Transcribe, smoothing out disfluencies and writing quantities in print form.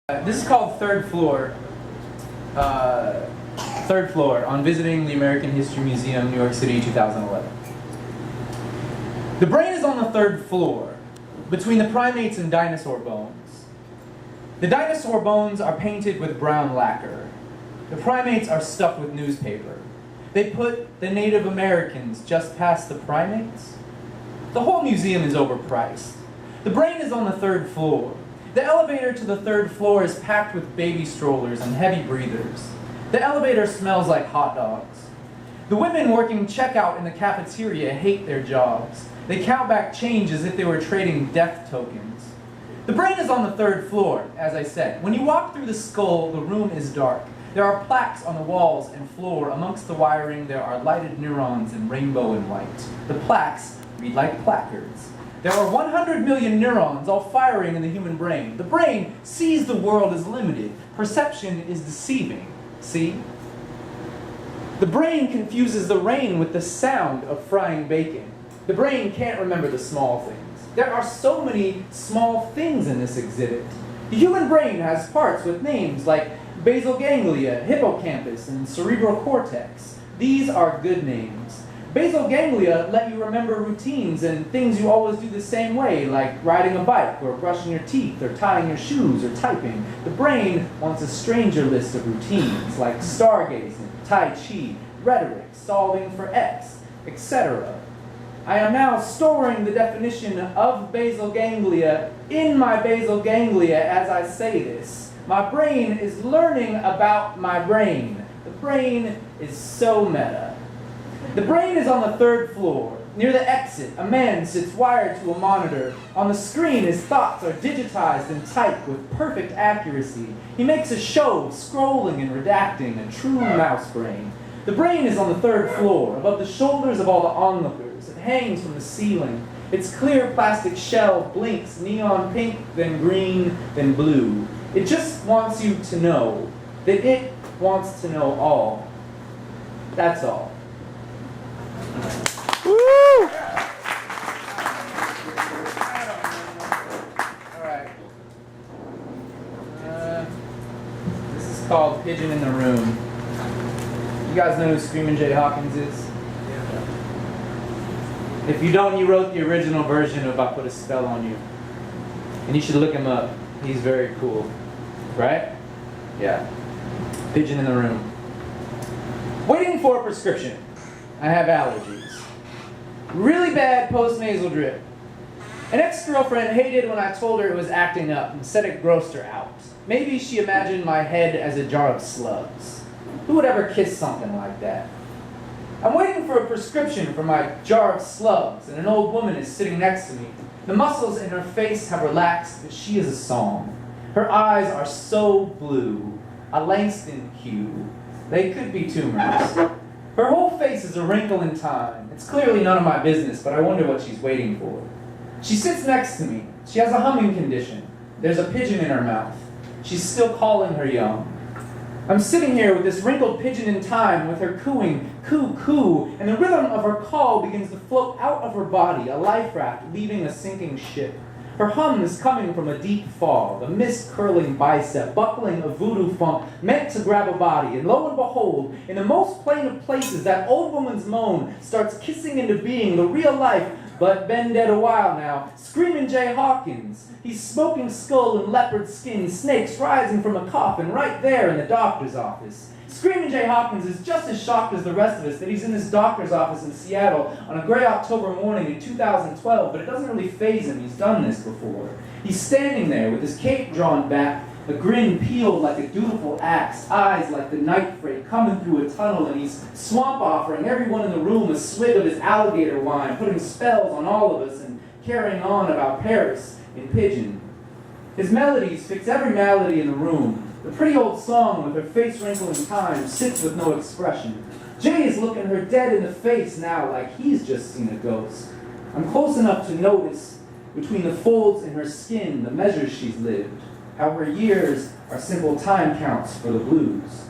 This is called Third Floor. Third Floor on visiting the American History Museum, New York City, 2011. The brain is on the third floor, between the primates and dinosaur bones. The dinosaur bones are painted with brown lacquer. The primates are stuffed with newspaper. They put the Native Americans just past the primates. The whole museum is overpriced. The brain is on the third floor. The elevator to the third floor is packed with baby strollers and heavy breathers. The elevator smells like hot dogs. The women working checkout in the cafeteria hate their jobs. They count back change as if they were trading death tokens. The brain is on the third floor, as I said. When you walk through the skull, the room is dark. There are plaques on the walls and floor. Amongst the wiring, there are lighted neurons in rainbow and white. The plaques read like placards. There are 100 million neurons all firing in the human brain. The brain sees the world as limited. Perception is deceiving. See? The brain confuses the rain with the sound of frying bacon. The brain can't remember the small things. There are so many small things in this exhibit. The human brain has parts with names like basal ganglia, hippocampus, and cerebral cortex. These are good names. Basal ganglia let you remember routines and things you always do the same way, like riding a bike, or brushing your teeth, or tying your shoes, or typing. The brain wants a stranger list of routines, like stargazing, tai chi, rhetoric, solving for X, etc. I am now storing the definition of basal ganglia in my basal ganglia as I say this. My brain is learning about my brain. The brain is so meta. The brain is on the third floor. Near the exit, a man sits wired to a monitor. On the screen, his thoughts are digitized and typed with perfect accuracy. He makes a show of scrolling and redacting, a true mouse brain. The brain is on the third floor, above the shoulders of all the onlookers. It hangs from the ceiling. Its clear plastic shell blinks neon pink, then green, then blue. It just wants you to know that it wants to know all. That's all. Woo! Alright. This is called Pigeon in the Room. You guys know who Screamin' Jay Hawkins is? Yeah. If you don't, he wrote the original version of I Put a Spell on You. And you should look him up. He's very cool. Right? Yeah. Pigeon in the Room. Waiting for a prescription. I have allergies. Really bad post-nasal drip. An ex-girlfriend hated when I told her it was acting up and said it grossed her out. Maybe she imagined my head as a jar of slugs. Who would ever kiss something like that? I'm waiting for a prescription for my jar of slugs, and an old woman is sitting next to me. The muscles in her face have relaxed, but she is a song. Her eyes are so blue, a Langston hue. They could be tumors. Her whole face is a wrinkle in time. It's clearly none of my business, but I wonder what she's waiting for. She sits next to me. She has a humming condition. There's a pigeon in her mouth. She's still calling her young. I'm sitting here with this wrinkled pigeon in time, with her cooing, coo, coo, and the rhythm of her call begins to float out of her body, a life raft leaving a sinking ship. Her hum is coming from a deep fog, a mist-curling bicep, buckling a voodoo funk meant to grab a body. And lo and behold, in the most plain of places, that old woman's moan starts kissing into being the real life, but been dead a while now, Screamin' Jay Hawkins. He's smoking skull and leopard skin, snakes rising from a coffin right there in the doctor's office. Screamin' Jay Hawkins is just as shocked as the rest of us that he's in this doctor's office in Seattle on a gray October morning in 2012, but it doesn't really faze him. He's done this before. He's standing there with his cape drawn back, a grin peeled like a dutiful axe, eyes like the night freight coming through a tunnel, and he's swamp offering everyone in the room a swig of his alligator wine, putting spells on all of us and carrying on about Paris in Pigeon. His melodies fix every malady in the room. The pretty old song with her face wrinkling in time sits with no expression. Jay is looking her dead in the face now like he's just seen a ghost. I'm close enough to notice, between the folds in her skin, the measures she's lived, how her years are simple time counts for the blues.